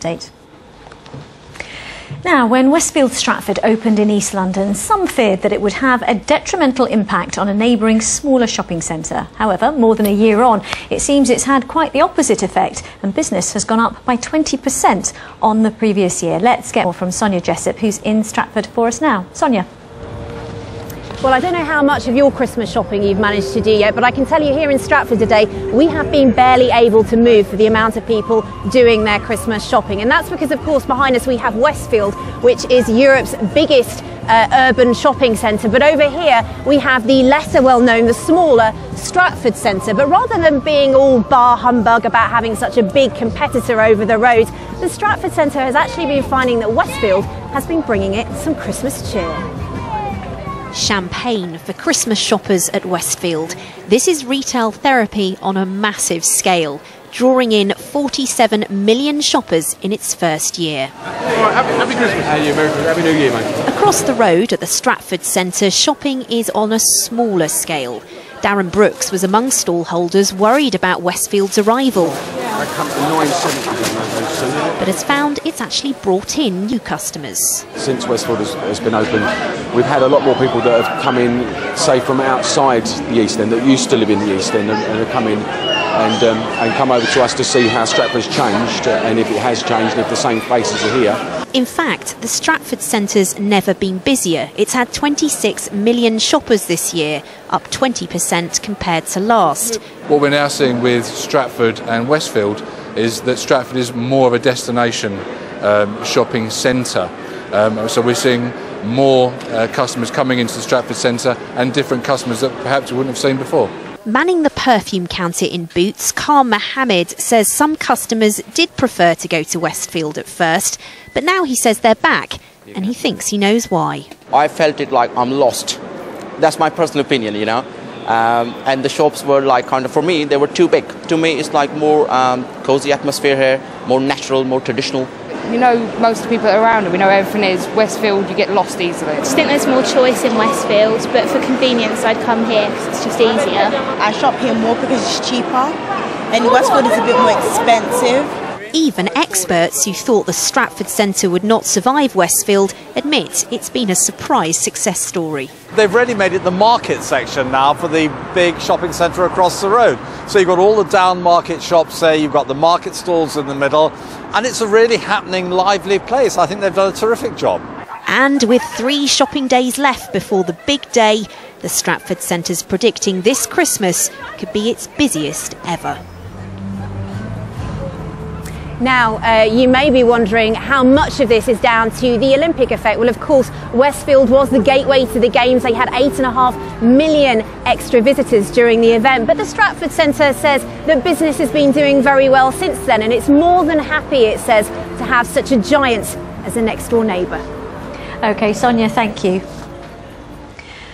update. Now, when Westfield Stratford opened in East London, some feared that it would have a detrimental impact on a neighbouring smaller shopping centre. However, more than a year on, it seems it's had quite the opposite effect, and business has gone up by 20% on the previous year. Let's get more from Sonia Jessup, who's in Stratford for us now. Sonia. Well, I don't know how much of your Christmas shopping you've managed to do yet, but I can tell you here in Stratford today, we have been barely able to move for the amount of people doing their Christmas shopping. And that's because, of course, behind us we have Westfield, which is Europe's biggest urban shopping centre. But over here we have the lesser well-known, the smaller Stratford Centre. But rather than being all bar humbug about having such a big competitor over the road, the Stratford Centre has actually been finding that Westfield has been bringing it some Christmas cheer. Champagne for Christmas shoppers at Westfield. This is retail therapy on a massive scale, drawing in 47 million shoppers in its first year. Happy Christmas. Happy New Year, mate. Across the road at the Stratford Centre, shopping is on a smaller scale. Darren Brooks was among stallholders worried about Westfield's arrival, but has found it's actually brought in new customers. Since Westfield has been open, we've had a lot more people that have come in, say from outside the East End, that used to live in the East End, and have come in and come over to us to see how Stratford's changed, and if it has changed, and if the same faces are here. In fact, the Stratford Centre's never been busier. It's had 26 million shoppers this year, up 20% compared to last. What we're now seeing with Stratford and Westfield is that Stratford is more of a destination shopping centre. So we're seeing more customers coming into the Stratford Centre and different customers that perhaps we wouldn't have seen before. Manning the perfume counter in Boots, Khan Mohammed says some customers did prefer to go to Westfield at first, but now he says they're back, and he thinks he knows why. I felt it like I'm lost. That's my personal opinion, you know. And the shops were like kind of, for me, they were too big. To me, it's like more cozy atmosphere here, more natural, more traditional. You know most of the people around and we know everything is. Westfield, you get lost easily. I just think there's more choice in Westfield, but for convenience I'd come here because it's just easier. I shop here more because it's cheaper, and Westfield is a bit more expensive. Even experts who thought the Stratford Centre would not survive Westfield admit it's been a surprise success story. They've really made it the market section now for the big shopping centre across the road. So you've got all the down market shops there, you've got the market stalls in the middle, and it's a really happening, lively place. I think they've done a terrific job. And with 3 shopping days left before the big day, the Stratford Centre's predicting this Christmas could be its busiest ever. Now, you may be wondering how much of this is down to the Olympic effect. Well, of course, Westfield was the gateway to the Games. They had 8.5 million extra visitors during the event. But the Stratford Centre says that business has been doing very well since then, and it's more than happy, it says, to have such a giant as a next-door neighbour. OK, Sonia, thank you.